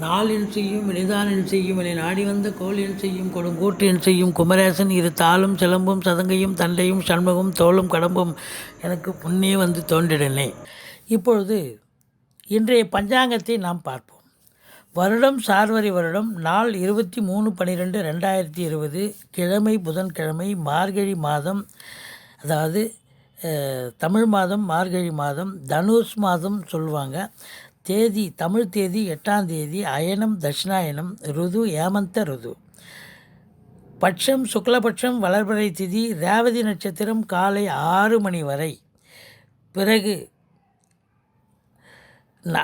நாளின் செய்யும் வினிதானின் செய்யும் என நாடி வந்த கோளின் செய்யும் கொடுங்கூற்றின் செய்யும் குமரேசன் இரு தாளும் சிலம்பும் சதங்கையும் தண்டையும் சண்முகம் தோளும் கடம்பும் எனக்கு முன்னே வந்து தோன்றிடனே. இப்பொழுது இன்றைய பஞ்சாங்கத்தை நாம் பார்ப்போம். வருடம் சார்வரி வருடம், நாள் 23/12/2020, கிழமை புதன்கிழமை, மார்கழி மாதம், அதாவது தமிழ் மாதம் மார்கழி மாதம், தனுஷ் மாதம் சொல்லுவாங்க. தேதி தமிழ் தேதி 8ஆம் தேதி, அயனம் தட்சிணாயனம், ருது ஏமந்த ருது, பட்சம் சுக்லபட்சம், வளர்பிறை திதி, ரேவதி நட்சத்திரம் காலை 6 மணி வரை, பிறகு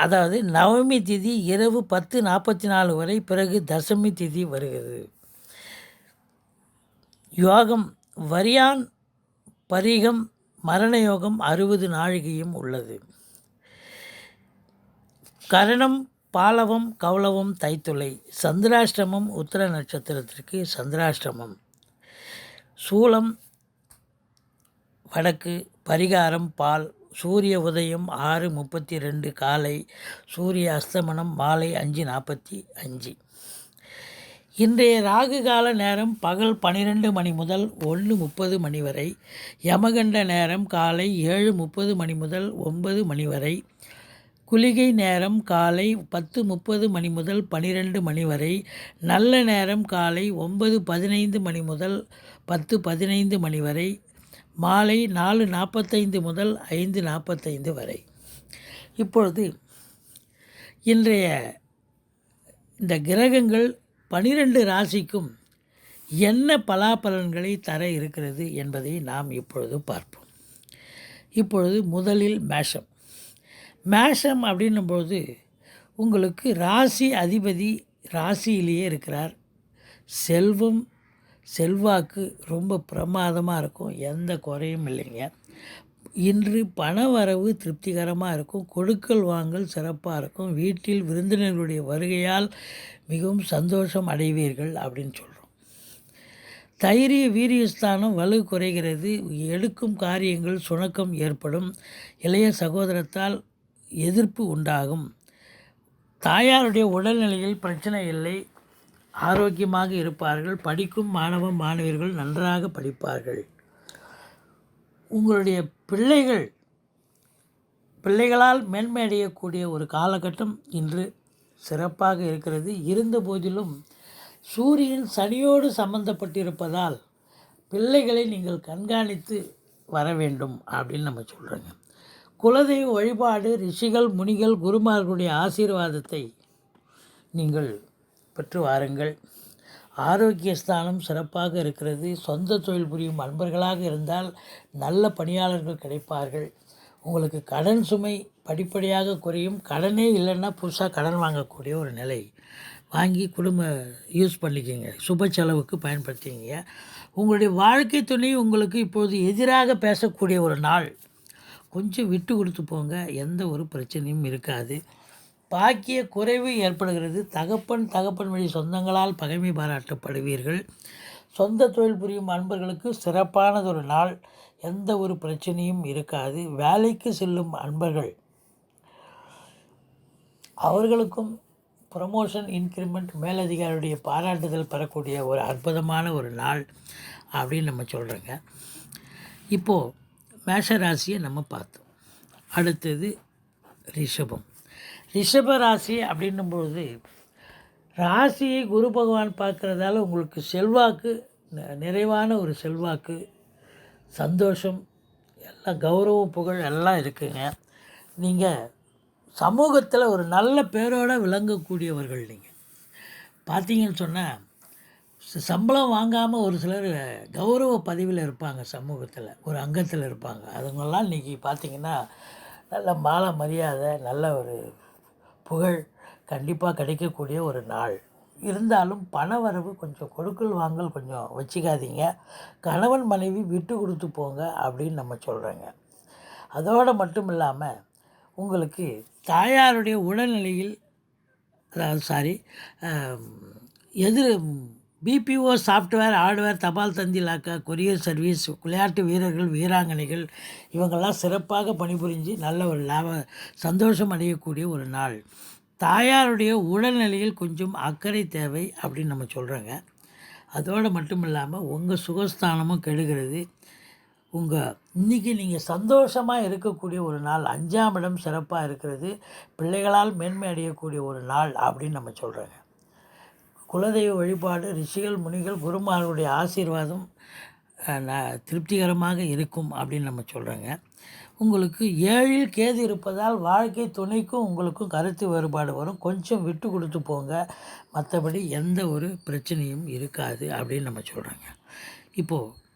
அதாவது நவமி திதி இரவு 10:44 வரை, பிறகு தசமி திதி வருகிறது. யோகம் வரியான் பரிகம் மரண யோகம் 60 நாழிகையும் உள்ளது. கரணம் பாலவம் கௌளவம் தைத்துளை. சந்திராஷ்டமம் உத்திர நட்சத்திரத்திற்கு சந்திராஷ்டமம். சூலம் வடக்கு. பரிகாரம் பால். சூரிய உதயம் 6:32 காலை. சூரிய அஸ்தமனம் மாலை 5:45. இன்றைய ராகு கால நேரம் பகல் 12 மணி முதல் 1:30 மணி வரை. யமகண்ட நேரம் காலை 7:30 மணி முதல் 9 மணி வரை. குளிகை நேரம் காலை 10:30 மணி முதல் 12 மணி வரை. நல்ல நேரம் காலை 9:15 மணி முதல் 10:15 மணி வரை. மாலை 4:45 முதல் 5:45 வரை. இப்பொழுது இன்றைய இந்த கிரகங்கள் 12 ராசிக்கும் என்ன பலாபலன்களை தர இருக்கிறது என்பதை நாம் இப்பொழுது பார்ப்போம். இப்பொழுது முதலில் மேஷம். மேஷம் அப்படின்னும்போது உங்களுக்கு ராசி அதிபதி ராசியிலேயே இருக்கிறார். செல்வம் செல்வாக்கு ரொம்ப பிரமாதமாக இருக்கும், எந்த குறையும் இல்லைங்க. இன்று பண வரவு திருப்திகரமாக இருக்கும். கொடுக்கல் வாங்கல் சிறப்பாக இருக்கும். வீட்டில் விருந்தினர்களுடைய வருகையால் மிகவும் சந்தோஷம் அடைவீர்கள் அப்படின்னு சொல்கிறோம். தைரிய வீரியஸ்தானம் வலு குறைகிறது. எடுக்கும் காரியங்கள் சுணக்கம் ஏற்படும். இளைய சகோதரத்தால் எதிர்ப்பு உண்டாகும். தாயாருடைய உடல்நிலையில் பிரச்சனை இல்லை, ஆரோக்கியமாக இருப்பார்கள். படிக்கும் மாணவர்கள் நன்றாக படிப்பார்கள். உங்களுடைய பிள்ளைகளால் மேன்மை அடையக்கூடிய ஒரு காலகட்டம் இன்று சிறப்பாக இருக்கிறது. இருந்த போதிலும் சூரியன் சனியோடு சம்பந்தப்பட்டிருப்பதால் பிள்ளைகளை நீங்கள் கண்காணித்து வர வேண்டும் அப்படின்னு நம்ம சொல்கிறோங்க. குலதெய்வ வழிபாடு, ரிஷிகள் முனிகள் குருமார்களுடைய ஆசீர்வாதத்தை நீங்கள் பெற்று வாருங்கள். ஆரோக்கிய ஸ்தானம் சிறப்பாக இருக்கிறது. சொந்த தொழில் புரியும் அன்பர்களாக இருந்தால் நல்ல பணியாளர்கள் கிடைப்பார்கள். உங்களுக்கு கடன் சுமை படிப்படியாக குறையும். கடனே இல்லைன்னா புதுசாக கடன் வாங்கக்கூடிய ஒரு நிலை. வாங்கி குடும்ப யூஸ் பண்ணிக்கிங்க, சுப செலவுக்கு பயன்படுத்திங்க. உங்களுடைய வாழ்க்கை துணை உங்களுக்கு இப்போது எதிராக பேசக்கூடிய ஒரு நாள். கொஞ்சம் விட்டு கொடுத்து போங்க, எந்த ஒரு பிரச்சனையும் இருக்காது. பாக்கிய குறைவு ஏற்படுகிறது. தகப்பன் வழி சொந்தங்களால் பகைமை பாராட்டப்படுவீர்கள். சொந்த தொழில் புரியும் அன்பர்களுக்கு சிறப்பானதொரு நாள், எந்த ஒரு பிரச்சனையும் இருக்காது. வேலைக்கு செல்லும் அன்பர்கள் அவர்களுக்கும் ப்ரமோஷன், இன்க்ரிமெண்ட், மேலதிகாரியுடைய பாராட்டுதல் பெறக்கூடிய ஒரு அற்புதமான ஒரு நாள் அப்படின்னு நம்ம சொல்கிறோங்க. இப்போது மேஷ ராசியை நம்ம பார்த்தோம். அடுத்தது ரிஷபம். ரிஷப ராசி அப்படின்னும்பொழுது ராசியை குரு பகவான் பார்க்குறதால உங்களுக்கு செல்வாக்கு, நிறைவான ஒரு செல்வாக்கு, சந்தோஷம், எல்லாம் கௌரவம் புகழ் எல்லாம் இருக்குங்க. நீங்கள் சமூகத்தில் ஒரு நல்ல பேரோடு விளங்கக்கூடியவர்கள். நீங்கள் பார்த்தீங்கன்னு சொன்னால் சம்பளம் வாங்காமல் ஒரு சிலர் கௌரவ பதவியில் இருப்பாங்க, சமூகத்தில் ஒரு அங்கத்தில் இருப்பாங்க. அதுங்கெல்லாம் இன்றைக்கி பார்த்திங்கன்னா நல்ல மாலை மரியாதை, நல்ல ஒரு புகழ் கண்டிப்பாக கிடைக்கக்கூடிய ஒரு நாள். இருந்தாலும் பண வரவு கொஞ்சம் கொடுக்கல் வாங்கல் கொஞ்சம் வச்சுக்காதீங்க. கணவன் மனைவி விட்டு கொடுத்து போங்க அப்படின்னு நம்ம சொல்கிறோங்க. அதோடு மட்டும் இல்லாமல் உங்களுக்கு தாயாருடைய உடல்நிலையில், அதாவது பிபிஓ சாஃப்ட்வேர், ஹார்ட்வேர், தபால் தந்தி இலாக்கா, கொரியர் சர்வீஸ், விளையாட்டு வீரர்கள், வீராங்கனைகள் இவங்கெல்லாம் சிறப்பாக பணிபுரிஞ்சு நல்ல ஒரு சந்தோஷம் அடையக்கூடிய ஒரு நாள். தாயாருடைய உடல்நிலையில் கொஞ்சம் அக்கறை தேவை அப்படின்னு நம்ம சொல்கிறோங்க. அதோடு மட்டும் இல்லாமல் உங்கள் சுகஸ்தானமும் கெடுகிறது. இன்றைக்கி நீங்கள் சந்தோஷமாக இருக்கக்கூடிய ஒரு நாள். 5ஆம் இடம் சிறப்பாக இருக்கிறது. பிள்ளைகளால் மேன்மை அடையக்கூடிய ஒரு நாள் அப்படின்னு நம்ம சொல்கிறோங்க. குலதெய்வ வழிபாடு, ரிஷிகள், முனிகள், குருமார்களுடைய ஆசீர்வாதம் திருப்திகரமாக இருக்கும் அப்படின்னு நம்ம சொல்கிறோங்க. உங்களுக்கு 7ல் கேது இருப்பதால் வாழ்க்கை துணைக்கும் உங்களுக்கும் கருத்து வேறுபாடு வரும். கொஞ்சம் விட்டு கொடுத்து போங்க. மற்றபடி எந்த ஒரு பிரச்சனையும் இருக்காது அப்படின்னு நம்ம சொல்கிறோங்க. இப்போது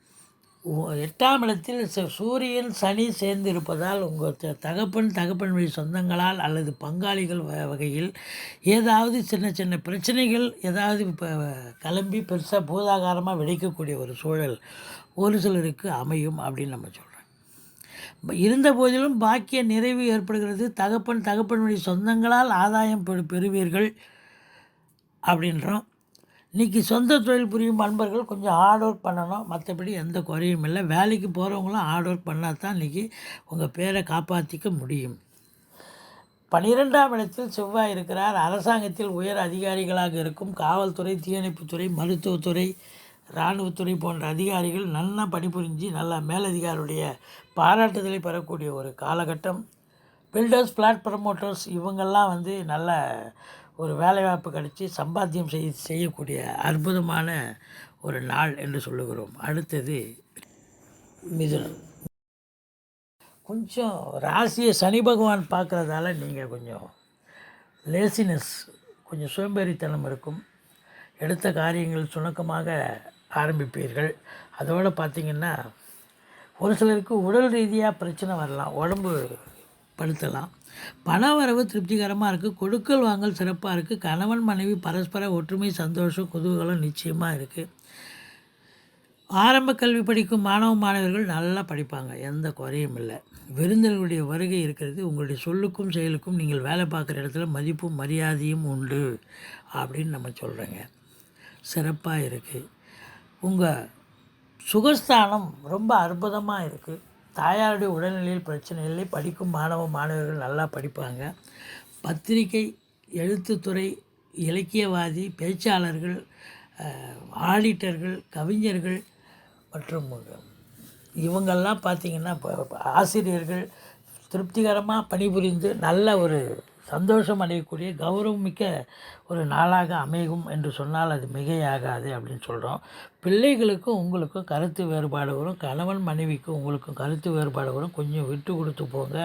8ஆம் இடத்தில் சூரியன், சனி சேர்ந்து இருப்பதால் உங்கள் தகப்பன் வழி சொந்தங்களால் அல்லது பங்காளிகள் வகையில் ஏதாவது சின்ன சின்ன பிரச்சனைகள் ஏதாவது கிளம்பி பெருசாக பூதாகாரமாக வெடிக்கக்கூடிய ஒரு சூழல் ஒரு சிலருக்கு அமையும் அப்படின்னு நம்ம சொல்கிறோம். இருந்த போதிலும் பாக்கிய நிறைவு ஏற்படுகிறது. தகப்பன் வழி சொந்தங்களால் ஆதாயம் பெறுவீர்கள் அப்படின்றோம். இன்றைக்கி சொந்த தொழில் புரியும் அன்பர்கள் கொஞ்சம் ஹார்ட் ஒர்க் பண்ணணும். மற்றபடி எந்த குறையும் இல்லை. வேலைக்கு போகிறவங்களும் ஹார்ட் ஒர்க் பண்ணால் தான் இன்றைக்கி உங்கள் பேரை காப்பாற்றிக்க முடியும். 12ஆம் இடத்தில் செவ்வாய் இருக்கிறார். அரசாங்கத்தில் உயர் அதிகாரிகளாக இருக்கும் காவல்துறை, தீயணைப்புத்துறை, மருத்துவத்துறை, இராணுவத்துறை போன்ற அதிகாரிகள் நல்லா பணிபுரிஞ்சு நல்லா மேலதிகாரியுடைய பாராட்டுதலை பெறக்கூடிய ஒரு காலகட்டம். பில்டர்ஸ், ஃப்ளாட் ப்ரமோட்டர்ஸ் இவங்கெல்லாம் நல்ல ஒரு வேலைவாய்ப்பு கிடச்சி சம்பாத்தியம் செய்யக்கூடிய அற்புதமான ஒரு நாள் என்று சொல்லுகிறோம். அடுத்தது மிதுனம். கொஞ்சம் ராசியை சனி பகவான் பார்க்குறதால நீங்கள் கொஞ்சம் லேசினஸ், கொஞ்சம் சோம்பேறித்தனம் இருக்கும். எடுத்த காரியங்கள் சுணக்கமாக ஆரம்பிப்பீர்கள். அதோடு பார்த்திங்கன்னா ஒரு சிலருக்கு உடல் ரீதியாக பிரச்சனை வரலாம், உடம்பு படுத்தலாம். பண வரவு திருப்திகரமாக இருக்குது. கொடுக்கல் வாங்கல் சிறப்பாக இருக்குது. கணவன் மனைவி பரஸ்பர ஒற்றுமை, சந்தோஷம், குதூகலம் நிச்சயமாக இருக்குது. ஆரம்ப கல்வி படிக்கும் மாணவர்கள் நல்லா படிப்பாங்க, எந்த குறையும் இல்லை. விருந்தினர்களுடைய வருகை இருக்கிறது. உங்களுடைய சொல்லுக்கும் செயலுக்கும் நீங்கள் வேலை பார்க்குற இடத்துல மதிப்பும் மரியாதையும் உண்டு அப்படின்னு நம்ம சொல்கிறோங்க. சிறப்பாக இருக்குது. உங்கள் சுகஸ்தானம் ரொம்ப அற்புதமாக இருக்குது. தாயாருடைய உடல்நிலையில் பிரச்சனை இல்லை. படிக்கும் மாணவர்கள் நல்லா படிப்பாங்க. பத்திரிகை, எழுத்துத்துறை, இலக்கியவாதி, பேச்சாளர்கள், ஆடிட்டர்கள், கவிஞர்கள் மற்றும் இவங்கெல்லாம் பார்த்திங்கன்னா ஆசிரியர்கள் திருப்திகரமாக பணிபுரிந்து நல்ல ஒரு சந்தோஷம் அடையக்கூடிய கௌரவமிக்க ஒரு நாளாக அமையும் என்று சொன்னால் அது மிகையாகாது அப்படின்னு சொல்கிறோம். பிள்ளைகளுக்கும் உங்களுக்கும் கருத்து வேறுபாடு வரும். கணவன் மனைவிக்கும் உங்களுக்கும் கருத்து வேறுபாடு வரும். கொஞ்சம் விட்டு கொடுத்து போங்க.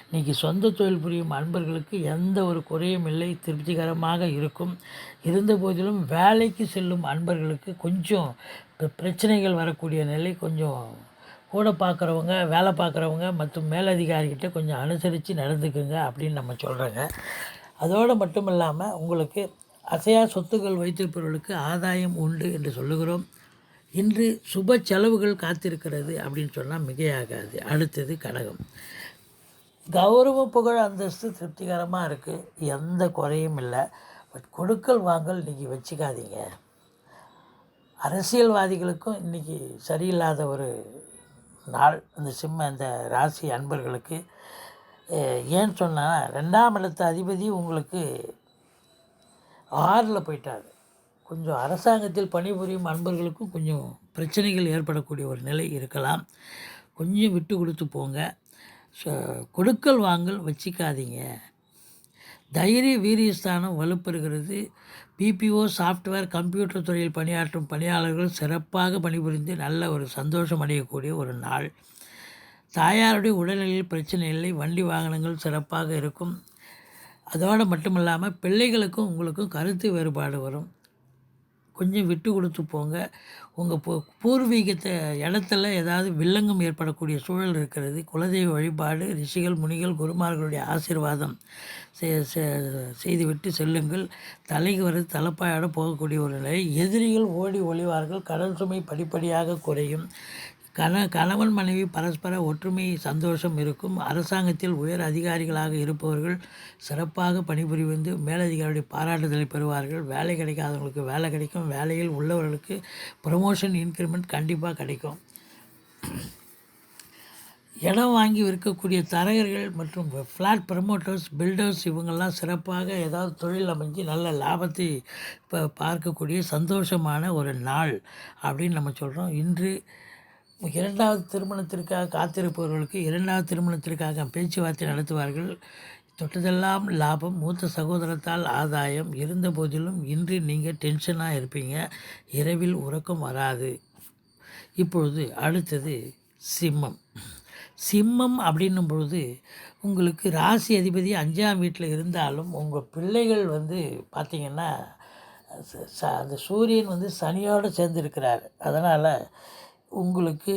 இன்றைக்கி சொந்த தொழில் புரியும் அன்பர்களுக்கு எந்த ஒரு குறையும் இல்லை, திருப்திகரமாக இருக்கும். இருந்த போதிலும் வேலைக்கு செல்லும் அன்பர்களுக்கு கொஞ்சம் பிரச்சனைகள் வரக்கூடிய நிலை. கொஞ்சம் கூட பார்க்குறவங்க, வேலை பார்க்குறவங்க மற்றும் மேலதிகாரிகிட்ட கொஞ்சம் அனுசரித்து நடந்துக்குங்க அப்படின்னு நம்ம சொல்கிறோங்க. அதோடு மட்டும் இல்லாமல் உங்களுக்கு அசையா சொத்துக்கள் வைத்திருப்பவர்களுக்கு ஆதாயம் உண்டு என்று சொல்லுகிறோம். இன்று சுப செலவுகள் காத்திருக்கிறது அப்படின்னு சொன்னால் மிகையாகாது. அடுத்தது கடகம். கௌரவ புகழ் அந்தஸ்து திருப்திகரமாக இருக்குது, எந்த குறையும் இல்லை. பட் கொடுக்கல் வாங்கல் இன்றைக்கி வச்சுக்காதீங்க. அரசியல்வாதிகளுக்கும் இன்றைக்கி சரியில்லாத ஒரு நாள். இந்த ராசி அன்பர்களுக்கு ஏன்னு சொன்னால் 2ஆம் இடத்து அதிபதி உங்களுக்கு 6ல் போயிட்டார். கொஞ்சம் அரசாங்கத்தில் பணிபுரியும் அன்பர்களுக்கும் கொஞ்சம் பிரச்சனைகள் ஏற்படக்கூடிய ஒரு நிலை இருக்கலாம். கொஞ்சம் விட்டு கொடுத்து போங்க. கொடுக்கல் வாங்கல் வச்சிக்காதீங்க. தைரிய வீரியஸ்தானம் வலுப்பெறுகிறது. பிபிஓ, சாஃப்ட்வேர், கம்ப்யூட்டர் துறையில் பணியாற்றும் பணியாளர்கள் சிறப்பாக பணிபுரிந்து நல்ல ஒரு சந்தோஷம் அடையக்கூடிய ஒரு நாள். தாயாருடைய உடல்நிலையில் பிரச்சனை இல்லை. வண்டி வாகனங்கள் சிறப்பாக இருக்கும். அதோடு மட்டும் இல்லாமல் பிள்ளைகளுக்கும் உங்களுக்கும் கருத்து வேறுபாடு வரும். கொஞ்சம் விட்டு கொடுத்து போங்க. உங்கள் பூர்வீகத்தை இடத்துல ஏதாவது வில்லங்கம் ஏற்படக்கூடிய சூழல் இருக்கிறது. குலதெய்வ வழிபாடு, ரிஷிகள், முனிகள், குருமார்களுடைய ஆசீர்வாதம் செய்துவிட்டு செல்லுங்கள். தலைக்கு வருது தலைப்பாயோடு போகக்கூடிய ஒரு நிலை. எதிரிகள் ஓடி ஒளிவார்கள். கடல் சுமை படிப்படியாக குறையும். கணவன் மனைவி பரஸ்பர ஒற்றுமை சந்தோஷம் இருக்கும். அரசாங்கத்தில் உயர் அதிகாரிகளாக இருப்பவர்கள் சிறப்பாக பணிபுரிந்து மேலதிகாரியுடைய பாராட்டுதலை பெறுவார்கள். வேலை கிடைக்காதவங்களுக்கு வேலை கிடைக்கும். வேலையில் உள்ளவர்களுக்கு ப்ரமோஷன் இன்க்ரிமெண்ட் கண்டிப்பாக கிடைக்கும். இடம் வாங்கி விற்கக்கூடிய தரகர்கள் மற்றும் ஃப்ளாட் ப்ரமோட்டர்ஸ், பில்டர்ஸ் இவங்கெல்லாம் சிறப்பாக ஏதாவது தொழில் அமைஞ்சு நல்ல லாபத்தை பார்க்கக்கூடிய சந்தோஷமான ஒரு நாள் அப்படின்னு நம்ம சொல்கிறோம். இன்று 2வது திருமணத்திற்காக காத்திருப்பவர்களுக்கு 2வது திருமணத்திற்காக பேச்சுவார்த்தை நடத்துவார்கள். தொட்டதெல்லாம் லாபம், மூத்த சகோதரத்தால் ஆதாயம். இருந்த போதிலும் இன்று நீங்கள் டென்ஷனாக இருப்பீங்க, இரவில் உறக்கம் வராது. இப்பொழுது அடுத்தது சிம்மம் அப்படின்னும் பொழுது உங்களுக்கு ராசி அதிபதி 5ஆம் வீட்டில் இருந்தாலும் உங்கள் பிள்ளைகள் பார்த்திங்கன்னா அந்த சூரியன் சனியோடு சேர்ந்திருக்கிறார். அதனால் உங்களுக்கு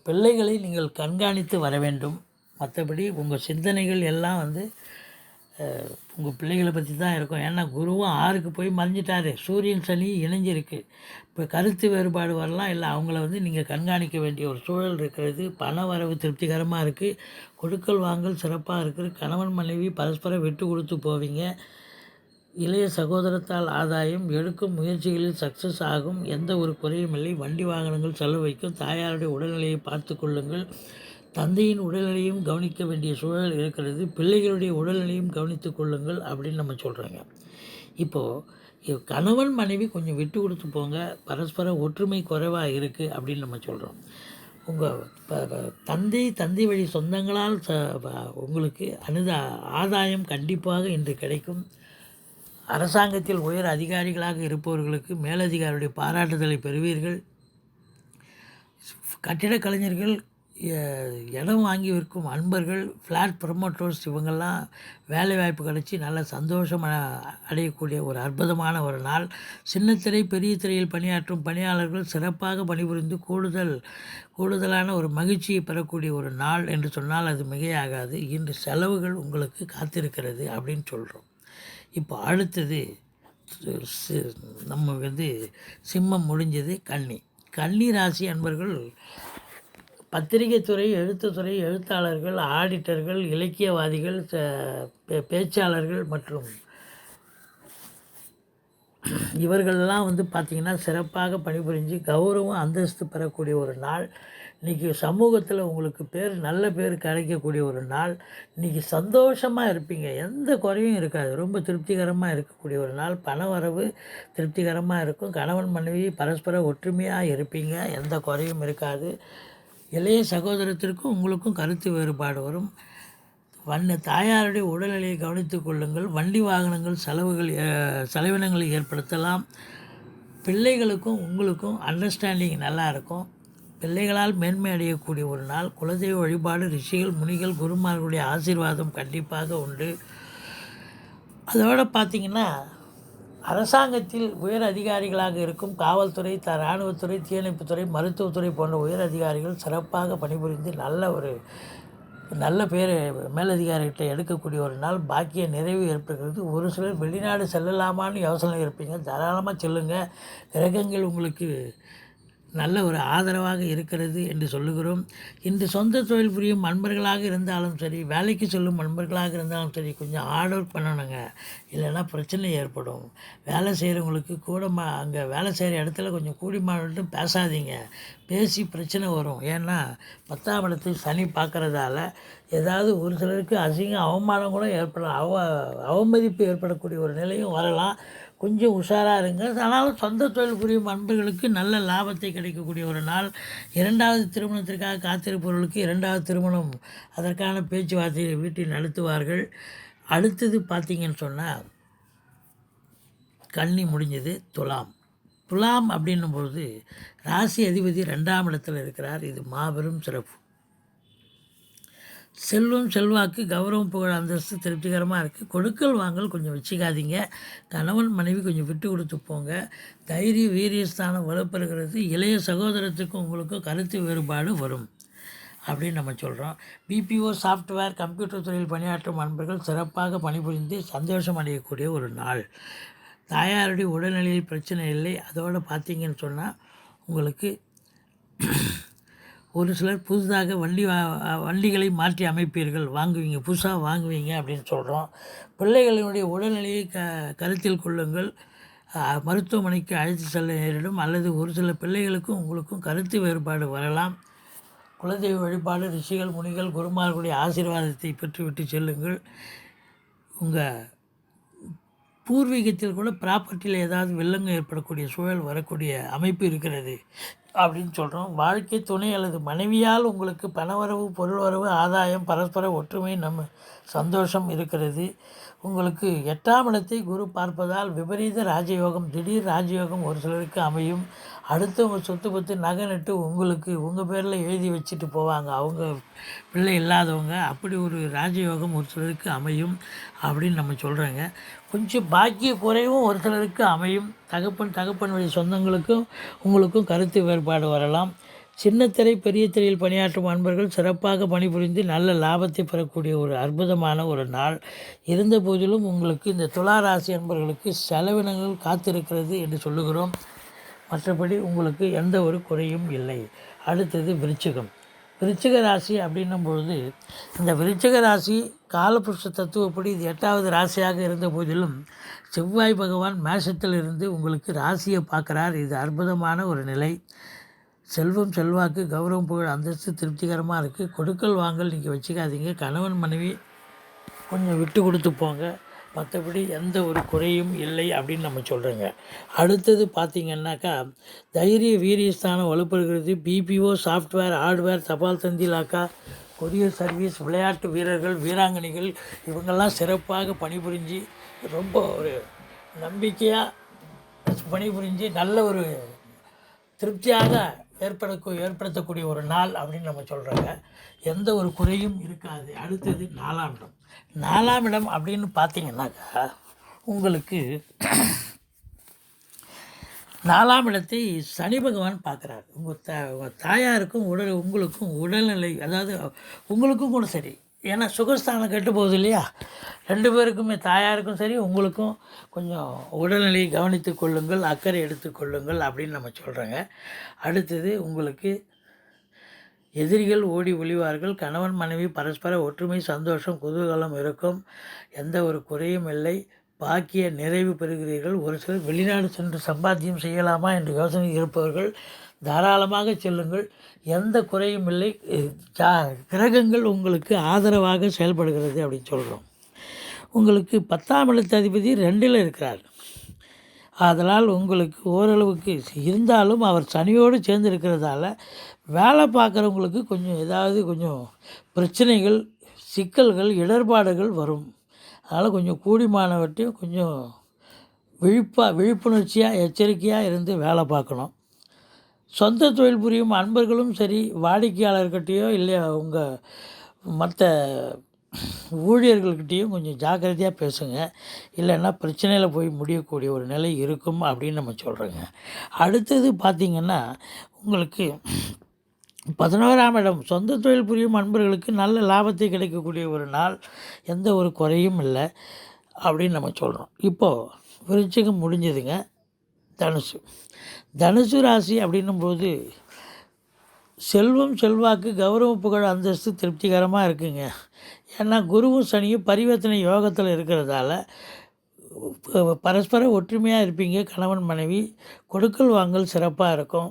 பிள்ளைகளை நீங்கள் கண்காணித்து வர வேண்டும். மற்றபடி உங்கள் சிந்தனைகள் எல்லாம் உங்கள் பிள்ளைகளை பற்றி தான் இருக்கும். ஏன்னா குருவும் 6க்கு போய் மறைஞ்சிட்டார், சூரியன் சனி இணைஞ்சிருக்கு. இப்போ கருத்து வேறுபாடு வரலாம், இல்லை அவங்கள நீங்கள் கண்காணிக்க வேண்டிய ஒரு சூழல் இருக்கிறது. பண வரவு திருப்திகரமாக இருக்குது, கொடுக்கல் வாங்கல் சிறப்பாக இருக்குது. கணவன் மனைவி பரஸ்பரம் விட்டு கொடுத்து போவீங்க. இளைய சகோதரத்தால் ஆதாயம், எடுக்கும் முயற்சிகளில் சக்ஸஸ் ஆகும். எந்த ஒரு குறையும் இல்லை. வண்டி வாகனங்கள் செலவு வைக்கும். தாயாருடைய உடல்நிலையை பார்த்து கொள்ளுங்கள். தந்தையின் உடல்நிலையும் கவனிக்க வேண்டிய சூழல் இருக்கிறது. பிள்ளைகளுடைய உடல்நிலையும் கவனித்து கொள்ளுங்கள் அப்படின்னு நம்ம சொல்கிறோங்க. இப்போது கணவன் மனைவி கொஞ்சம் விட்டு கொடுத்து போங்க, பரஸ்பர ஒற்றுமை குறைவாக இருக்குது அப்படின்னு நம்ம சொல்கிறோம். உங்கள் தந்தை வழி சொந்தங்களால் உங்களுக்கு ஆதாயம் கண்டிப்பாக இன்று கிடைக்கும். அரசாங்கத்தில் உயர் அதிகாரிகளாக இருப்பவர்களுக்கு மேலதிகாரியுடைய பாராட்டுதலை பெறுவீர்கள். கட்டிடக் கலைஞர்கள், இடம் வாங்கி விற்கும் அன்பர்கள், ஃப்ளாட் ப்ரமோட்டர்ஸ் இவங்கெல்லாம் வேலை வாய்ப்பு கிடச்சி நல்ல சந்தோஷம் அடையக்கூடிய ஒரு அற்புதமான ஒரு நாள். சின்ன திரை பெரிய திரையில் பணியாற்றும் பணியாளர்கள் சிறப்பாக பணிபுரிந்து கூடுதலான ஒரு மகிழ்ச்சியை பெறக்கூடிய ஒரு நாள் என்று சொன்னால் அது மிகையாகாது. இன்று செலவுகள் உங்களுக்கு காத்திருக்கிறது அப்படின்னு சொல்கிறோம். இப்போ அடுத்தது நம்ம சிம்மம் முடிஞ்சது. கன்னி ராசி அன்பர்கள் பத்திரிகை துறை, எழுத்துத்துறை, எழுத்தாளர்கள், ஆடிட்டர்கள், இலக்கியவாதிகள், பேச்சாளர்கள் மற்றும் இவர்களெல்லாம் பார்த்திங்கன்னா சிறப்பாக பணிபுரிஞ்சு கௌரவம் அந்தஸ்து பெறக்கூடிய ஒரு நாள். இன்றைக்கி சமூகத்தில் உங்களுக்கு நல்ல பேர் கிடைக்கக்கூடிய ஒரு நாள். இன்றைக்கி சந்தோஷமாக இருப்பீங்க, எந்த குறையும் இருக்காது. ரொம்ப திருப்திகரமாக இருக்கக்கூடிய ஒரு நாள். பண வரவு திருப்திகரமாக இருக்கும். கணவன் மனைவி பரஸ்பர ஒற்றுமையாக இருப்பீங்க, எந்த குறையும் இருக்காது. இளைய சகோதரத்திற்கும் உங்களுக்கும் கருத்து வேறுபாடு வரும். தாயாருடைய உடல்நிலையை கவனித்து கொள்ளுங்கள். வண்டி வாகனங்கள் செலவினங்களை ஏற்படுத்தலாம். பிள்ளைகளுக்கும் உங்களுக்கும் அண்டர்ஸ்டாண்டிங் நல்லா இருக்கும். பிள்ளைகளால் மேன்மை அடையக்கூடிய ஒரு நாள். குலதெய்வ வழிபாடு, ரிஷிகள், முனிகள், குருமார்களுடைய ஆசீர்வாதம் கண்டிப்பாக உண்டு. அதோடு பார்த்திங்கன்னா அரசாங்கத்தில் உயர் அதிகாரிகளாக இருக்கும் காவல்துறை, இராணுவத்துறை, தீயணைப்புத்துறை, மருத்துவத்துறை போன்ற உயர் அதிகாரிகள் சிறப்பாக பணிபுரிந்து நல்ல பேர் மேலதிகாரிகிட்ட எடுக்கக்கூடிய ஒரு நாள். பாக்கிய நிறைவு ஏற்படுகிறது. ஒரு சிலர் வெளிநாடு செல்லலாமான்னு யோசனை இருப்பீங்க, தாராளமாக செல்லுங்கள். கிரகங்கள் உங்களுக்கு நல்ல ஒரு ஆதரவாக இருக்கிறது என்று சொல்லுகிறோம். இன்று சொந்த தொழில் புரியும் நண்பர்களாக இருந்தாலும் சரி, வேலைக்கு செல்லும் நண்பர்களாக இருந்தாலும் சரி, கொஞ்சம் ஹார்ட் ஒர்க் பண்ணணுங்க, இல்லைன்னா பிரச்சனை ஏற்படும். வேலை செய்கிறவங்களுக்கு அங்கே வேலை செய்கிற இடத்துல கொஞ்சம் கூடிமாட்டும் பேசாதீங்க, பேசி பிரச்சனை வரும். ஏன்னா 10ஆம் இடத்தை சனி பார்க்குறதால ஏதாவது ஒரு சிலருக்கு அவமானம் கூட ஏற்படலாம், அவமதிப்பு ஏற்படக்கூடிய ஒரு நிலையும் வரலாம். கொஞ்சம் உஷாராக இருங்க. ஆனாலும் சொந்த தொழில் புரியும் நண்பர்களுக்கு நல்ல லாபத்தை கிடைக்கக்கூடிய ஒரு நாள். 2வது திருமணத்திற்காக காத்திருப்பவர்களுக்கு 2வது திருமணம், அதற்கான பேச்சுவார்த்தையை வீட்டில் நடத்துவார்கள். அடுத்தது பார்த்திங்கன்னு சொன்னால் கன்னி முடிஞ்சது. துலாம் அப்படின்னும்பொழுது ராசி அதிபதி 2ஆம் இடத்தில் இருக்கிறார். இது மாபெரும் சிறப்பு. செல்வம், செல்வாக்கு, கௌரவம், புகழ், அந்தஸ்து திருப்திகரமாக இருக்குது. கொடுக்கல் வாங்கல் கொஞ்சம் வச்சுக்காதீங்க. கணவன் மனைவி கொஞ்சம் விட்டு கொடுத்து போங்க. தைரிய வீரியஸ்தானம் வலுப்பெறுகிறது. இளைய சகோதரத்துக்கும் உங்களுக்கும் கருத்து வேறுபாடு வரும் அப்படின்னு நம்ம சொல்கிறோம். பிபிஓ, சாஃப்ட்வேர், கம்ப்யூட்டர் துறையில் பணியாற்றும் நண்பர்கள் சிறப்பாக பணிபுரிந்து சந்தோஷம் அடையக்கூடிய ஒரு நாள். தாயாருடைய உடல்நிலையில் பிரச்சனை இல்லை. அதோடு பார்த்திங்கன்னு சொன்னால் உங்களுக்கு ஒரு சிலர் புதிதாக வண்டிகளை மாற்றி அமைப்பீர்கள், புதுசாக வாங்குவீங்க அப்படின்னு சொல்கிறோம். பிள்ளைகளினுடைய உடல்நிலையை கருத்தில் கொள்ளுங்கள். மருத்துவமனைக்கு அழைத்து செல்ல நேரிடும், அல்லது ஒரு சில பிள்ளைகளுக்கும் உங்களுக்கும் கருத்து வேறுபாடு வரலாம். குலதெய்வ வழிபாடு, ரிஷிகள், முனிகள், குருமார்களுடைய ஆசீர்வாதத்தை பெற்றுவிட்டு செல்லுங்கள். உங்கள் பூர்வீகத்தில் கூட ப்ராப்பர்ட்டியில் ஏதாவது வில்லங்கம் ஏற்படக்கூடிய சூழல் வரக்கூடிய அமைப்பு இருக்கிறது அப்படின்னு சொல்கிறோம். வாழ்க்கை துணை அல்லது மனைவியால் உங்களுக்கு பணவரவு, பொருள் வரவு, ஆதாயம், பரஸ்பர ஒற்றுமை, சந்தோஷம் இருக்கிறது. உங்களுக்கு 8ஆம் இடத்தை குரு பார்ப்பதால் விபரீத ராஜயோகம், திடீர் ராஜயோகம் ஒரு சிலருக்கு அமையும். அடுத்தவங்க சொத்து பத்து நகை நட்டு உங்கள் பேரில் எழுதி வச்சுட்டு போவாங்க, அவங்க பிள்ளை இல்லாதவங்க. அப்படி ஒரு ராஜயோகம் ஒரு சிலருக்கு அமையும் அப்படின்னு நம்ம சொல்கிறோங்க. கொஞ்சம் பாக்கிய குறைவும் ஒரு சிலருக்கு அமையும். தகப்பன் வழி சொந்தங்களுக்கும் உங்களுக்கும் கருத்து வேறுபாடு வரலாம். சின்ன திரை, பெரிய திரையில் பணியாற்றும் அன்பர்கள் சிறப்பாக பணிபுரிந்து நல்ல லாபத்தை பெறக்கூடிய ஒரு அற்புதமான ஒரு நாள். இருந்த போதிலும் உங்களுக்கு இந்த துலா ராசி அன்பர்களுக்கு செலவினங்கள் காத்திருக்கிறது என்று சொல்லுகிறோம். மற்றபடி உங்களுக்கு எந்த ஒரு குறையும் இல்லை. அடுத்தது விருச்சிக ராசி அப்படின்னும் பொழுது, இந்த விருச்சிக ராசி காலபுருஷ தத்துவப்படி இது 8வது ராசியாக இருந்த போதிலும் செவ்வாய் பகவான் மேஷத்தில் இருந்து உங்களுக்கு ராசியை பார்க்குறார். இது அற்புதமான ஒரு நிலை. செல்வம், செல்வாக்கு, கௌரவம், புகழ், அந்தஸ்து திருப்திகரமாக இருக்குது. கொடுக்கல் வாங்கல் நீங்கள் வச்சுக்காதீங்க. கணவன் மனைவி கொஞ்சம் விட்டு கொடுத்து போங்க. மற்றபடி எந்த ஒரு குறையும் இல்லை அப்படின்னு நம்ம சொல்கிறோங்க. அடுத்தது பார்த்திங்கன்னாக்கா, தைரிய வீரியஸ்தானம் வலுப்படுகிறது. பிபிஓ, சாஃப்ட்வேர், ஹார்ட்வேர், தபால் தந்தி இலாக்கா, கொரியர் சர்வீஸ், விளையாட்டு வீரர்கள், வீராங்கனைகள் இவங்கெல்லாம் சிறப்பாக பணிபுரிஞ்சு ரொம்ப ஒரு நம்பிக்கையாக பணிபுரிஞ்சு நல்ல ஒரு திருப்தியாக ஏற்படுத்தக்கூடிய ஒரு நாள் அப்படின்னு நம்ம சொல்கிறோங்க. எந்த ஒரு குறையும் இருக்காது. அடுத்தது 4ஆம் இடம். 4ஆம் இடம் அப்படின்னு பார்த்தீங்கன்னாக்கா, உங்களுக்கு 4ஆம் இடத்தை சனி பகவான் பார்க்குறாரு. உங்கள் தாயாருக்கும் உங்களுக்கும் உடல்நிலை, அதாவது உங்களுக்கும் கூட சரி, ஏன்னா சுகஸ்தானம் கெட்டு போகுது இல்லையா, 2 பேருக்குமே, தாயாருக்கும் சரி உங்களுக்கும் கொஞ்சம் உடல்நிலையை கவனித்து கொள்ளுங்கள், அக்கறை எடுத்துக்கொள்ளுங்கள் அப்படின்னு நம்ம சொல்கிறோங்க. அடுத்தது உங்களுக்கு எதிரிகள் ஓடி ஒளிவார்கள். கணவன் மனைவி பரஸ்பர ஒற்றுமை, சந்தோஷம், குதூகலம் இருக்கும். எந்த ஒரு குறையும் இல்லை. பாக்கிய நிறைவு பெறுகிறீர்கள். ஒரு சிலர் வெளிநாடு சென்று சம்பாத்தியம் செய்யலாமா என்று யோசனை இருப்பவர்கள் தாராளமாக செல்லுங்கள். எந்த குறையும் இல்லை. கிரகங்கள் உங்களுக்கு ஆதரவாக செயல்படுகிறது அப்படின்னு சொல்கிறோம். உங்களுக்கு 10ஆம் இடத்து அதிபதி 2ல் இருக்கிறார். அதனால் உங்களுக்கு ஓரளவுக்கு இருந்தாலும் அவர் சனியோடு சேர்ந்து இருக்கிறதால வேலை பார்க்குறவங்களுக்கு கொஞ்சம் பிரச்சனைகள், சிக்கல்கள், இடர்பாடுகள் வரும். அதனால் கொஞ்சம் கூடிமானவற்றையும் கொஞ்சம் விழிப்புணர்ச்சியாக, எச்சரிக்கையாக இருந்து வேலை பார்க்கணும். சொந்த தொழில் புரியும் அன்பர்களும் சரி, வாடிக்கையாளர்கிட்டையோ இல்லை உங்கள் மற்ற ஊழியர்கள்கிட்டையும் கொஞ்சம் ஜாக்கிரதையாக பேசுங்க. இல்லைன்னா பிரச்சனையில் போய் முடியக்கூடிய ஒரு நிலை இருக்கும் அப்படின்னு நம்ம சொல்கிறோங்க. அடுத்தது பார்த்திங்கன்னா, உங்களுக்கு 11ஆம் இடம் சொந்த தொழில் புரியும் அன்பர்களுக்கு நல்ல லாபத்தை கிடைக்கக்கூடிய ஒரு நாள். எந்த ஒரு குறையும் இல்லை அப்படின்னு நம்ம சொல்கிறோம். இப்போது விருச்சிகம் முடிஞ்சதுங்க. தனுசு ராசி அப்படின்னும்போது செல்வம், செல்வாக்கு, கௌரவம், புகழ், அந்தஸ்து திருப்திகரமாக இருக்குங்க. ஏன்னா குருவும் சனியும் பரிவர்த்தனை யோகத்தில் இருக்கிறதால பரஸ்பர ஒற்றுமையாக இருப்பீங்க. கணவன் மனைவி கொடுக்கல் வாங்கல் சிறப்பாக இருக்கும்.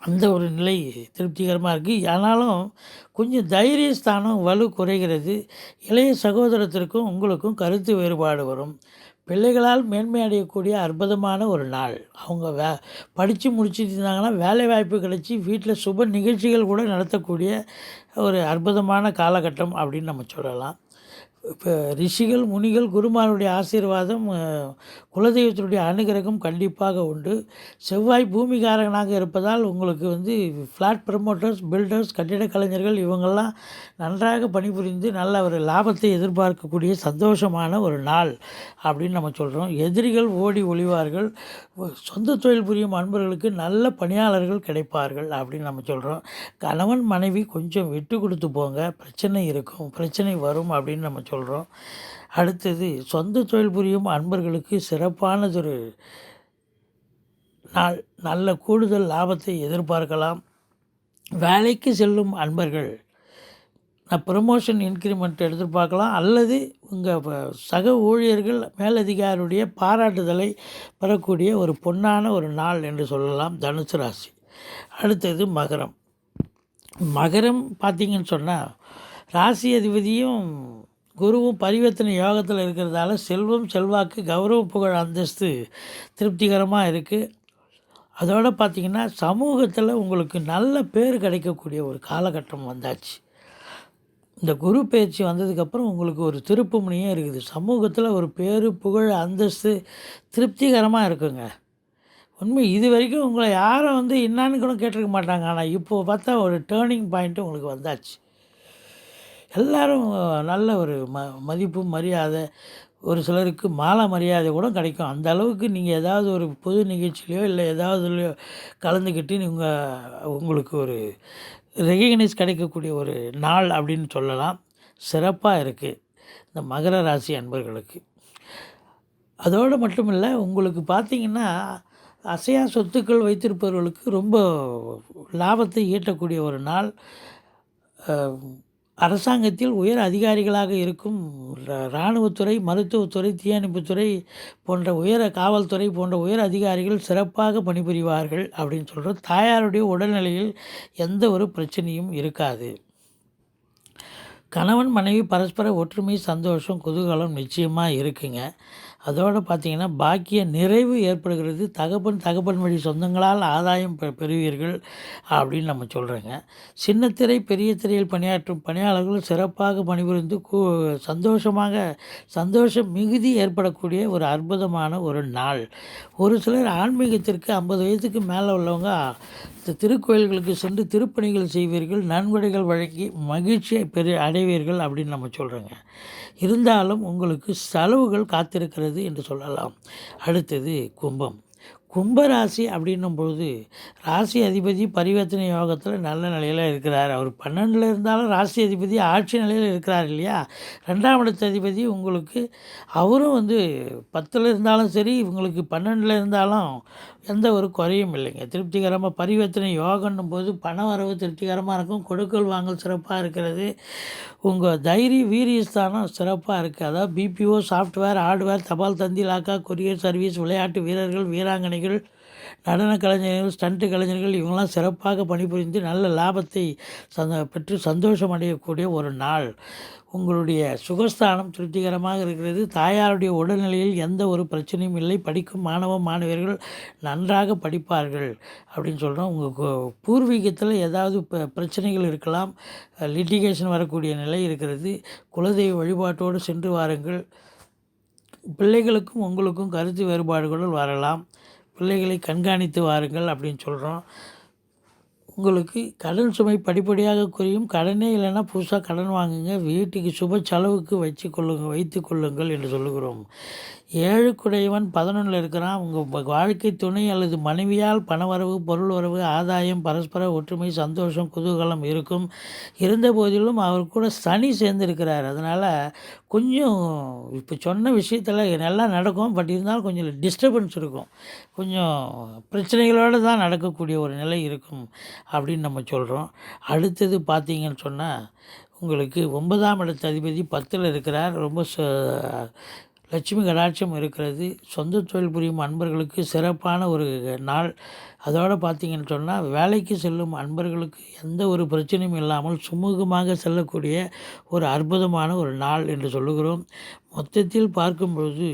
அந்த ஒரு நிலை திருப்திகரமாக இருக்குது. ஆனாலும் கொஞ்சம் தைரியஸ்தானம் வலு குறைகிறது. இளைய சகோதரத்திற்கும் உங்களுக்கும் கருத்து வேறுபாடு வரும். பிள்ளைகளால் மேன்மை அடையக்கூடிய அற்புதமான ஒரு நாள். அவங்க படித்து முடிச்சுட்டு இருந்தாங்கன்னா வேலை வாய்ப்பு கிடைச்சி வீட்டில் சுப நிகழ்ச்சிகள் கூட நடத்தக்கூடிய ஒரு அற்புதமான காலகட்டம் அப்படின்னு நம்ம சொல்லலாம். இப்போ ரிஷிகள், முனிகள், குருமாருடைய ஆசீர்வாதம், குலதெய்வத்தினுடைய அனுகிரகம் கண்டிப்பாக உண்டு. செவ்வாய் பூமிகாரகனாக இருப்பதால் உங்களுக்கு ஃப்ளாட் ப்ரமோட்டர்ஸ், பில்டர்ஸ், கட்டிட கலைஞர்கள் இவங்கெல்லாம் நன்றாக பணிபுரிந்து நல்ல ஒரு லாபத்தை எதிர்பார்க்கக்கூடிய சந்தோஷமான ஒரு நாள் அப்படின்னு நம்ம சொல்கிறோம். எதிரிகள் ஓடி ஒளிவார்கள். சொந்த தொழில் புரியும் அன்பர்களுக்கு நல்ல பணியாளர்கள் கிடைப்பார்கள் அப்படின்னு நம்ம சொல்கிறோம். கணவன் மனைவி கொஞ்சம் விட்டு கொடுத்து போங்க, பிரச்சனை வரும் அப்படின்னு நம்ம சொல்கிறோம். அடுத்தது சொந்த தொழில் புரியும் அன்பர்களுக்கு சிறப்பானதொரு நாள். நல்ல கூடுதல் லாபத்தை எதிர்பார்க்கலாம். வேலைக்கு செல்லும் அன்பர்கள் ப்ரமோஷன் இன்க்ரிமெண்ட் எதிர்பார்க்கலாம், அல்லது உங்கள் சக ஊழியர்கள் மேலதிகாரியுடைய பாராட்டுதலை பெறக்கூடிய ஒரு பொன்னான ஒரு நாள் என்று சொல்லலாம் தனுசு ராசி. அடுத்தது மகரம். மகரம் பார்த்திங்கன்னு சொன்னால் ராசி அதிபதியும் குருவும் பரிவர்த்தனை யோகத்தில் இருக்கிறதால செல்வம், செல்வாக்கு, கௌரவ, புகழ், அந்தஸ்து திருப்திகரமாக இருக்குது. அதோடு பார்த்திங்கன்னா சமூகத்தில் உங்களுக்கு நல்ல பேர் கிடைக்கக்கூடிய ஒரு காலகட்டம் வந்தாச்சு. இந்த குரு பயிற்சி வந்ததுக்கப்புறம் உங்களுக்கு ஒரு திருப்பு முனையே இருக்குது. சமூகத்தில் ஒரு பேர், புகழ், அந்தஸ்து திருப்திகரமாக இருக்குங்க. உண்மை இது வரைக்கும் உங்களை யாரும் என்னான்னு கூட கேட்டிருக்க மாட்டாங்க. ஆனால் இப்போது பார்த்தா ஒரு டேர்னிங் பாயிண்ட்டு உங்களுக்கு வந்தாச்சு. எல்லோரும் நல்ல ஒரு மதிப்பு, மரியாதை, ஒரு சிலருக்கு மாலை மரியாதை கூட கிடைக்கும். அந்த அளவுக்கு நீங்கள் ஏதாவது ஒரு பொது நிகழ்ச்சியிலையோ இல்லை ஏதாவதுலையோ கலந்துக்கிட்டு உங்களுக்கு ஒரு ரெகக்னைஸ் கிடைக்கக்கூடிய ஒரு நாள் அப்படின்னு சொல்லலாம். சிறப்பாக இருக்குது இந்த மகர ராசி அன்பர்களுக்கு. அதோடு மட்டும் இல்லை, உங்களுக்கு பார்த்திங்கன்னா அசையா சொத்துக்கள் வைத்திருப்பவர்களுக்கு ரொம்ப லாபத்தை ஈட்டக்கூடிய ஒரு நாள். அரசாங்கத்தில் உயர் அதிகாரிகளாக இருக்கும் இராணுவத்துறை, மருத்துவத்துறை, தீயணைப்புத்துறை போன்ற காவல்துறை போன்ற உயர் அதிகாரிகள் சிறப்பாக பணிபுரிவார்கள் அப்படின்னு சொல்கிறோம். தாயாருடைய உடல்நிலையில் எந்த ஒரு பிரச்சனையும் இருக்காது. கணவன் மனைவி பரஸ்பர ஒற்றுமை, சந்தோஷம், குதூகலம் நிச்சயமாக இருக்குங்க. அதோடு பார்த்திங்கன்னா பாக்கிய நிறைவு ஏற்படுகிறது. தகப்பன் வழி சொந்தங்களால் ஆதாயம் பெறுவீர்கள் அப்படின்னு நம்ம சொல்கிறோங்க. சின்னத்திரை, பெரிய திரையில் பணியாற்றும் பணியாளர்கள் சிறப்பாக பணிபுரிந்து சந்தோஷம் மிகுதி ஏற்படக்கூடிய ஒரு அற்புதமான ஒரு நாள். ஒரு சிலர் ஆன்மீகத்திற்கு 50 வயதுக்கு மேலே உள்ளவங்க திருக்கோயில்களுக்கு சென்று திருப்பணிகள் செய்வீர்கள், நன்கொடைகள் வழங்கி மகிழ்ச்சியை அடைவீர்கள் அப்படின்னு நம்ம சொல்கிறோங்க. இருந்தாலும் உங்களுக்கு செலவுகள் காத்திருக்கிறது என்று சொல்லலாம். அடுத்தது கும்பம். கும்பராசி அப்படின்னும் பொழுது ராசி அதிபதி பரிவர்த்தனை யோகத்தில் நல்ல நிலையில் இருக்கிறார். அவர் 12ல் இருந்தாலும் ராசி அதிபதி ஆட்சி நிலையில் இருக்கிறார் இல்லையா. 2ஆம் இடத்து அதிபதி உங்களுக்கு அவரும் 10ல் இருந்தாலும் சரி, உங்களுக்கு 12ல் இருந்தாலும் எந்த ஒரு குறையும் இல்லைங்க. திருப்திகரமாக பரிவர்த்தனை யோகன்னும் போது பண வரவு திருப்திகரமாக இருக்கும். கொடுக்கல் வாங்கல் சிறப்பாக இருக்கிறது. உங்கள் வீரியஸ்தானம் சிறப்பாக இருக்குது. அதாவது பிபிஓ, சாஃப்ட்வேர், ஹார்ட்வேர், தபால் தந்தி, லாக்கா, கொரியர் சர்வீஸ், விளையாட்டு வீரர்கள், வீராங்கனைகள், நடன கலைஞர்கள், ஸ்டண்ட்டு கலைஞர்கள் இவங்களாம் சிறப்பாக பணிபுரிந்து நல்ல லாபத்தை பெற்று சந்தோஷம் அடையக்கூடிய ஒரு நாள். உங்களுடைய சுகஸ்தானம் திருப்திகரமாக இருக்கிறது. தாயாருடைய உடல்நிலையில் எந்த ஒரு பிரச்சனையும் இல்லை. படிக்கும் மாணவியர்கள் நன்றாக படிப்பார்கள் அப்படின்னு சொல்கிறோம். உங்கள் பூர்வீகத்தில் ஏதாவது பிரச்சனைகள் இருக்கலாம், லிட்டிகேஷன் வரக்கூடிய நிலை இருக்கிறது. குலதெய்வ வழிபாட்டோடு சென்று வாருங்கள். பிள்ளைகளுக்கும் உங்களுக்கும் கருத்து வேறுபாடுகள் வரலாம். பிள்ளைகளை கண்காணித்து வாருங்கள் அப்படின்னு சொல்கிறோம். உங்களுக்கு கடன் சுமை படிப்படியாக குறையும். கடனே இல்லைன்னா புதுசாக கடன் வாங்குங்க. வீட்டுக்கு சுப செலவுக்கு வைத்து கொள்ளுங்கள் என்று சொல்லுகிறோம். 7 11ல் இருக்கிறான். உங்கள் வாழ்க்கை துணை அல்லது மனைவியால் பணவரவு, பொருள் வரவு, ஆதாயம், பரஸ்பர ஒற்றுமை, சந்தோஷம், குதூகலம் இருக்கும். இருந்த போதிலும் அவர் கூட சனி சேர்ந்துருக்கிறார். அதனால் கொஞ்சம் இப்போ சொன்ன விஷயத்தில் நல்லா நடக்கும். பட் இருந்தாலும் கொஞ்சம் டிஸ்டர்பன்ஸ் இருக்கும். கொஞ்சம் பிரச்சனைகளோடு தான் நடக்கக்கூடிய ஒரு நிலை இருக்கும் அப்படின்னு நம்ம சொல்கிறோம். அடுத்தது பார்த்திங்கன்னு சொன்னால் உங்களுக்கு 9ஆம் இடத்து அதிபதி 10ல் இருக்கிறார். ரொம்ப லட்சுமி கடாட்சம் இருக்கிறது. சொந்த தொழில் புரியும் அன்பர்களுக்கு சிறப்பான ஒரு நாள். அதோடு பார்த்திங்கன்னு சொன்னால் வேலைக்கு செல்லும் அன்பர்களுக்கு எந்த ஒரு பிரச்சனையும் இல்லாமல் சுமூகமாக செல்லக்கூடிய ஒரு அற்புதமான ஒரு நாள் என்று சொல்லுகிறோம். மொத்தத்தில் பார்க்கும் பொழுது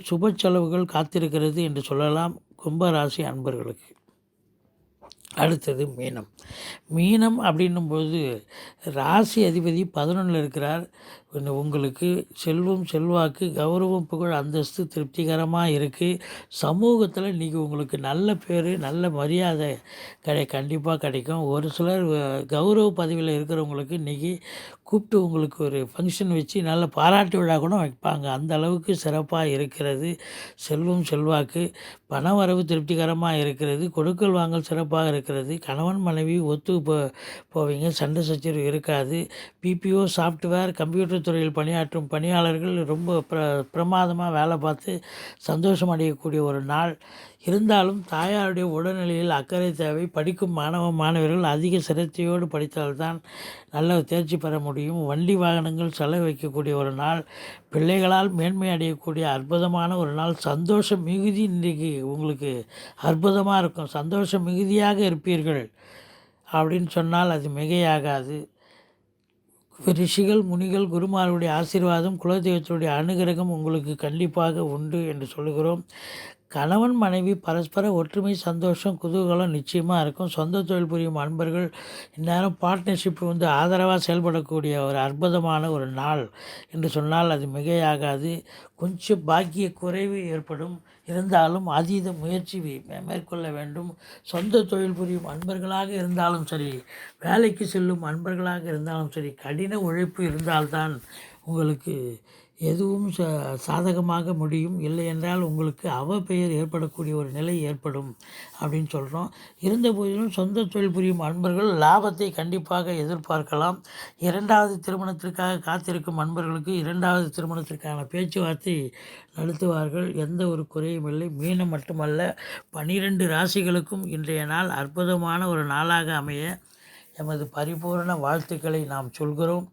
சுப செலவுகள் காத்திருக்கிறது என்று சொல்லலாம் கும்பராசி அன்பர்களுக்கு. அடுத்தது மீனம் அப்படின்னும்போது ராசி அதிபதி 11ல் இருக்கிறார். உங்களுக்கு செல்வம், செல்வாக்கு, கௌரவம், புகழ், அந்தஸ்து திருப்திகரமாக இருக்குது. சமூகத்தில் இன்றைக்கி உங்களுக்கு நல்ல பேர், நல்ல மரியாதை கண்டிப்பாக கிடைக்கும். ஒரு சிலர் கௌரவ பதவியில் இருக்கிறவங்களுக்கு இன்றைக்கி கூப்பிட்டு உங்களுக்கு ஒரு ஃபங்க்ஷன் வச்சு நல்ல பாராட்டு விழா கூட வைப்பாங்க. அந்த அளவுக்கு சிறப்பாக இருக்கிறது. செல்வம், செல்வாக்கு, பண வரவு திருப்திகரமாக இருக்கிறது. கொடுக்கல் வாங்கல் சிறப்பாக இருக்கிறது. கணவன் மனைவி ஒத்து போவீங்க. சண்டை சச்சரவு இருக்காது. பிபிஓ, சாஃப்ட்வேர், கம்ப்யூட்டர் துறையில் பணியாற்றும் பணியாளர்கள் ரொம்ப பிரமாதமாக வேலை பார்த்து சந்தோஷம் அடையக்கூடிய ஒரு நாள். இருந்தாலும் தாயாருடைய உடல்நிலையில் அக்கறை தேவை. படிக்கும் மாணவர்கள் அதிக சிரத்தையோடு படித்தால்தான் நல்ல தேர்ச்சி பெற முடியும். வண்டி வாகனங்கள் செலவு வைக்கக்கூடிய ஒரு நாள். பிள்ளைகளால் மேன்மை அடையக்கூடிய அற்புதமான ஒரு நாள். சந்தோஷ மிகுதி இன்றைக்கு உங்களுக்கு அற்புதமாக இருக்கும். சந்தோஷ மிகுதியாக இருப்பீர்கள் அப்படின்னு சொன்னால் அது மிகையாகாது. ரிஷிகள், முனிகள், குருமார்களுடைய ஆசீர்வாதம், குலதெய்வத்துடைய அனுகிரகம் உங்களுக்கு கண்டிப்பாக உண்டு என்று சொல்லுகிறோம். கணவன் மனைவி பரஸ்பர ஒற்றுமை, சந்தோஷம், குதூகலம் நிச்சயமாக இருக்கும். சொந்த தொழில் புரியும் அன்பர்கள் இந்நேரம் பார்ட்னர்ஷிப் ஆதரவாக செயல்படக்கூடிய ஒரு அற்புதமான ஒரு நாள் என்று சொன்னால் அது மிகையாகாது. கொஞ்சம் பாக்கிய குறைவு ஏற்படும். இருந்தாலும் அதீத முயற்சி மேற்கொள்ள வேண்டும். சொந்த தொழில் புரியும் அன்பர்களாக இருந்தாலும் சரி, வேலைக்கு செல்லும் அன்பர்களாக இருந்தாலும் சரி, கடின உழைப்பு இருந்தால்தான் உங்களுக்கு எதுவும் சாதகமாக முடியும். இல்லை என்றால் உங்களுக்கு அவப்பெயர் ஏற்படக்கூடிய ஒரு நிலை ஏற்படும் அப்படின்னு சொல்கிறோம். இருந்த போதிலும் சொந்த தொழில் புரியும் அன்பர்கள் லாபத்தை கண்டிப்பாக எதிர்பார்க்கலாம். 2வது திருமணத்திற்காக காத்திருக்கும் அன்பர்களுக்கு 2வது திருமணத்திற்கான பேச்சுவார்த்தை நடத்துவார்கள். எந்த ஒரு குறையும் இல்லை. மீனம் மட்டுமல்ல, 12 ராசிகளுக்கும் இன்றைய நாள் அற்புதமான ஒரு நாளாக அமைய எமது பரிபூரண வாழ்த்துக்களை நாம் சொல்கிறோம்.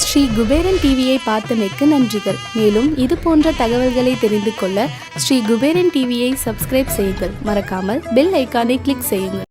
ஸ்ரீ குபேரன் டிவியை பார்த்தமைக்கு நன்றிகள். மேலும் இது போன்ற தகவல்களை தெரிந்து கொள்ள ஸ்ரீ குபேரன் டிவியை சப்ஸ்கிரைப் செய்யுங்கள். மறக்காமல் பெல் ஐக்கானை கிளிக் செய்யுங்கள்.